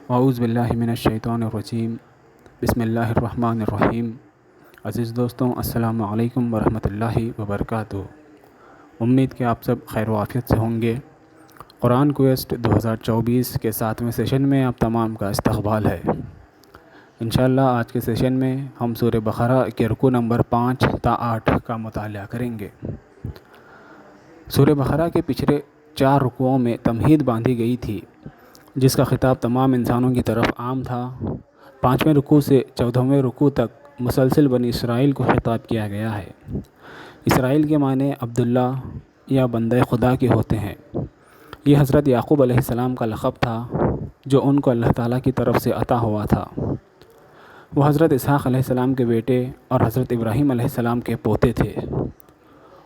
اعوذ باللہ من الشیطان الرجیم بسم اللہ الرحمن الرحیم۔ عزیز دوستوں، السلام علیکم ورحمۃ اللہ وبرکاتہ۔ امید کہ آپ سب خیر و عافیت سے ہوں گے۔ قرآن کویسٹ 2024 کے 7ویں سیشن میں آپ تمام کا استقبال ہے۔ انشاءاللہ آج کے سیشن میں ہم سورہ بقرہ کے رکوع نمبر 5 تا 8 کا مطالعہ کریں گے۔ سورہ بقرہ کے پچھلے 4 رکوعوں میں تمہید باندھی گئی تھی، جس کا خطاب تمام انسانوں کی طرف عام تھا۔ 5ویں رکوع سے 14ویں رکوع تک مسلسل بنی اسرائیل کو خطاب کیا گیا ہے۔ اسرائیل کے معنی عبداللہ یا بندہ خدا کے ہوتے ہیں۔ یہ حضرت یعقوب علیہ السلام کا لقب تھا، جو ان کو اللہ تعالیٰ کی طرف سے عطا ہوا تھا۔ وہ حضرت اسحاق علیہ السلام کے بیٹے اور حضرت ابراہیم علیہ السلام کے پوتے تھے۔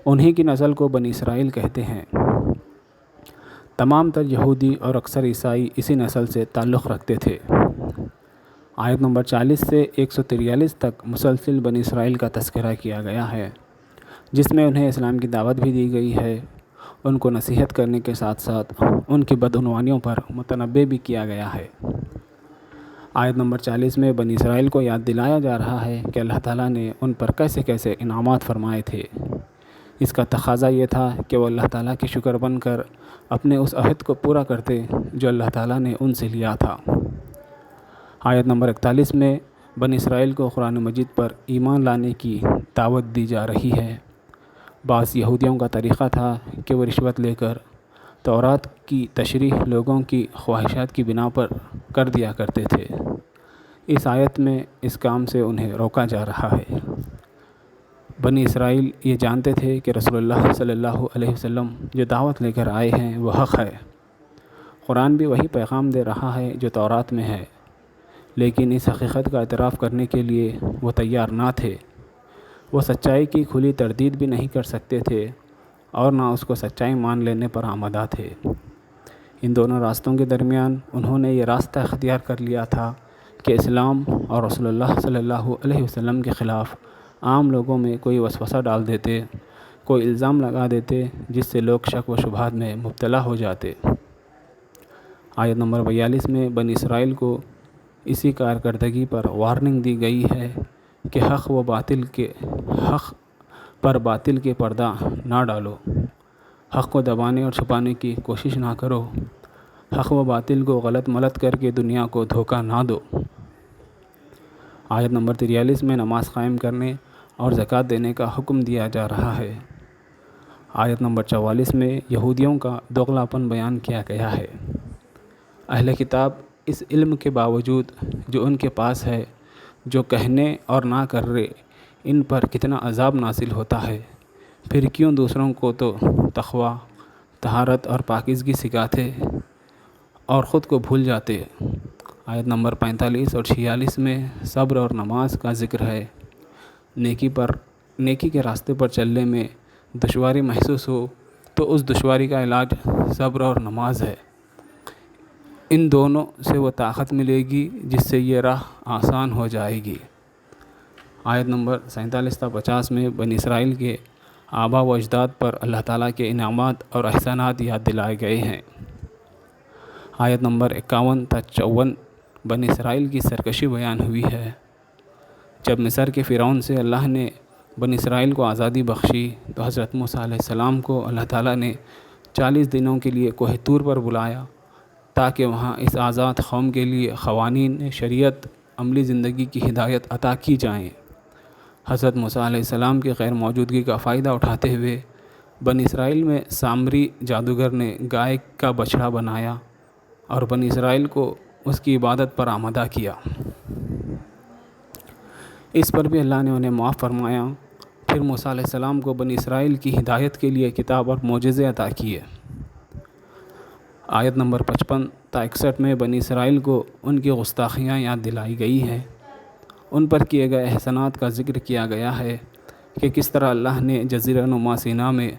انہی کی نسل کو بنی اسرائیل کہتے ہیں۔ تمام تر یہودی اور اکثر عیسائی اسی نسل سے تعلق رکھتے تھے۔ آیت نمبر 40 سے 143 تک مسلسل بنی اسرائیل کا تذکرہ کیا گیا ہے، جس میں انہیں اسلام کی دعوت بھی دی گئی ہے۔ ان کو نصیحت کرنے کے ساتھ ساتھ ان کی بدعنوانیوں پر متنبہ بھی کیا گیا ہے۔ آیت نمبر 40 میں بنی اسرائیل کو یاد دلایا جا رہا ہے کہ اللہ تعالیٰ نے ان پر کیسے کیسے انعامات فرمائے تھے۔ اس کا تقاضا یہ تھا کہ وہ اللہ تعالیٰ کے شکر بن کر اپنے اس عہد کو پورا کرتے جو اللہ تعالیٰ نے ان سے لیا تھا۔ آیت نمبر 41 میں بنی اسرائیل کو قرآن مجید پر ایمان لانے کی دعوت دی جا رہی ہے۔ بعض یہودیوں کا طریقہ تھا کہ وہ رشوت لے کر تورات کی تشریح لوگوں کی خواہشات کی بنا پر کر دیا کرتے تھے۔ اس آیت میں اس کام سے انہیں روکا جا رہا ہے۔ بنی اسرائیل یہ جانتے تھے کہ رسول اللہ صلی اللہ علیہ وسلم جو دعوت لے کر آئے ہیں وہ حق ہے۔ قرآن بھی وہی پیغام دے رہا ہے جو تورات میں ہے، لیکن اس حقیقت کا اعتراف کرنے کے لیے وہ تیار نہ تھے۔ وہ سچائی کی کھلی تردید بھی نہیں کر سکتے تھے اور نہ اس کو سچائی مان لینے پر آمادہ تھے۔ ان دونوں راستوں کے درمیان انہوں نے یہ راستہ اختیار کر لیا تھا کہ اسلام اور رسول اللہ صلی اللہ علیہ وسلم کے خلاف عام لوگوں میں کوئی وسوسہ ڈال دیتے، کوئی الزام لگا دیتے جس سے لوگ شک و شبہات میں مبتلا ہو جاتے۔ آیت نمبر 42 میں بنی اسرائیل کو اسی کارکردگی پر وارننگ دی گئی ہے کہ حق پر باطل کے پردہ نہ ڈالو، حق کو دبانے اور چھپانے کی کوشش نہ کرو، حق و باطل کو غلط ملت کر کے دنیا کو دھوکہ نہ دو۔ آیت نمبر 43 میں نماز قائم کرنے اور زکوٰۃ دینے کا حکم دیا جا رہا ہے۔ آیت نمبر 44 میں یہودیوں کا دوغلاپن بیان کیا گیا ہے۔ اہل کتاب اس علم کے باوجود جو ان کے پاس ہے، جو کہنے اور نہ کر رہے ان پر کتنا عذاب نازل ہوتا ہے، پھر کیوں دوسروں کو تو تقویٰ، طہارت اور پاکیزگی سکھاتے اور خود کو بھول جاتے۔ آیت نمبر 45 اور 46 میں صبر اور نماز کا ذکر ہے۔ نیکی کے راستے پر چلنے میں دشواری محسوس ہو تو اس دشواری کا علاج صبر اور نماز ہے۔ ان دونوں سے وہ طاقت ملے گی جس سے یہ راہ آسان ہو جائے گی۔ آیت نمبر 47 تا 50 میں بنی اسرائیل کے آباء و اجداد پر اللہ تعالیٰ کے انعامات اور احسانات یاد دلائے گئے ہیں۔ آیت نمبر 51 تا 54 بنی اسرائیل کی سرکشی بیان ہوئی ہے۔ جب مصر کے فرعون سے اللہ نے بنی اسرائیل کو آزادی بخشی تو حضرت موسیٰ علیہ السلام کو اللہ تعالیٰ نے 40 دنوں کے لیے کوہ طور پر بلایا تاکہ وہاں اس آزاد قوم کے لیے قوانین شریعت عملی زندگی کی ہدایت عطا کی جائیں۔ حضرت موسیٰ علیہ السلام کی غیر موجودگی کا فائدہ اٹھاتے ہوئے بنی اسرائیل میں سامری جادوگر نے گائے کا بچڑا بنایا اور بنی اسرائیل کو اس کی عبادت پر آمادہ کیا۔ اس پر بھی اللہ نے انہیں معاف فرمایا۔ پھر موسیٰ علیہ السلام کو بنی اسرائیل کی ہدایت کے لیے کتاب اور معجزے عطا کیے۔ آیت نمبر 55 تا 61 میں بنی اسرائیل کو ان کی گستاخیاں یاد دلائی گئی ہیں۔ ان پر کیے گئے احسانات کا ذکر کیا گیا ہے کہ کس طرح اللہ نے جزیرہ نما سینا میں،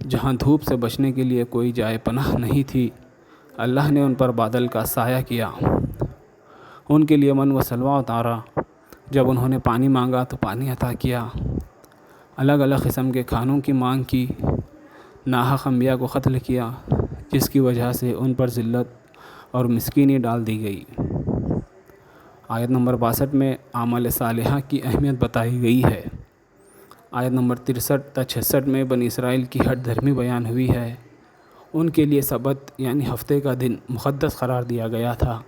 جہاں دھوپ سے بچنے کے لیے کوئی جائے پناہ نہیں تھی، اللہ نے ان پر بادل کا سایہ کیا، ان کے لیے من و سلوہ اتارا، جب انہوں نے پانی مانگا تو پانی عطا کیا، الگ الگ قسم کے کھانوں کی مانگ کی، ناحق انبیاء کو قتل کیا جس کی وجہ سے ان پر ذلت اور مسکینی ڈال دی گئی۔ آیت نمبر 62 میں اعمال صالحہ کی اہمیت بتائی گئی ہے۔ آیت نمبر 63 تا 66 میں بنی اسرائیل کی ہٹ دھرمی بیان ہوئی ہے۔ ان کے لیے سبت یعنی ہفتے کا دن مقدس قرار دیا گیا تھا۔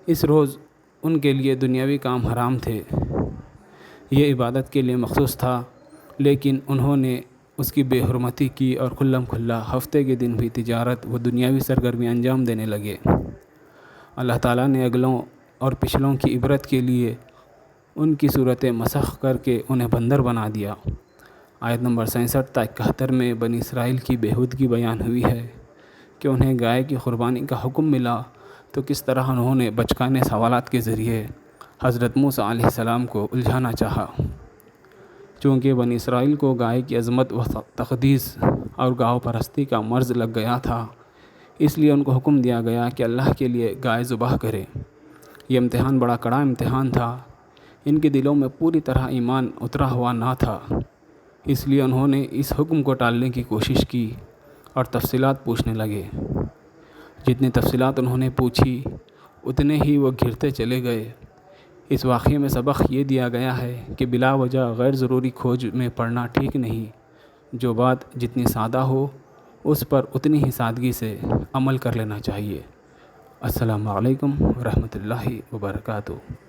اس روز ان کے لیے دنیاوی کام حرام تھے، یہ عبادت کے لیے مخصوص تھا، لیکن انہوں نے اس کی بے حرمتی کی اور کھلم کھلا ہفتے کے دن بھی تجارت و دنیاوی سرگرمی انجام دینے لگے۔ اللہ تعالیٰ نے اگلوں اور پچھلوں کی عبرت کے لیے ان کی صورتیں مسخ کر کے انہیں بندر بنا دیا۔ آیت نمبر 67 تا 71 میں بنی اسرائیل کی بےہودگی بیان ہوئی ہے کہ انہیں گائے کی قربانی کا حکم ملا تو کس طرح انہوں نے بچکانے سوالات کے ذریعے حضرت موسیٰ علیہ السلام کو الجھانا چاہا۔ چونکہ بنی اسرائیل کو گائے کی عظمت و تقدیس اور گاؤ پرستی کا مرض لگ گیا تھا، اس لیے ان کو حکم دیا گیا کہ اللہ کے لیے گائے ذبح کرے۔ یہ امتحان بڑا کڑا امتحان تھا، ان کے دلوں میں پوری طرح ایمان اترا ہوا نہ تھا، اس لیے انہوں نے اس حکم کو ٹالنے کی کوشش کی اور تفصیلات پوچھنے لگے۔ جتنی تفصیلات انہوں نے پوچھی اتنے ہی وہ گھرتے چلے گئے۔ اس واقعے میں سبق یہ دیا گیا ہے کہ بلا وجہ غیر ضروری کھوج میں پڑنا ٹھیک نہیں۔ جو بات جتنی سادہ ہو اس پر اتنی ہی سادگی سے عمل کر لینا چاہیے۔ السلام علیکم ورحمۃ اللہ وبرکاتہ۔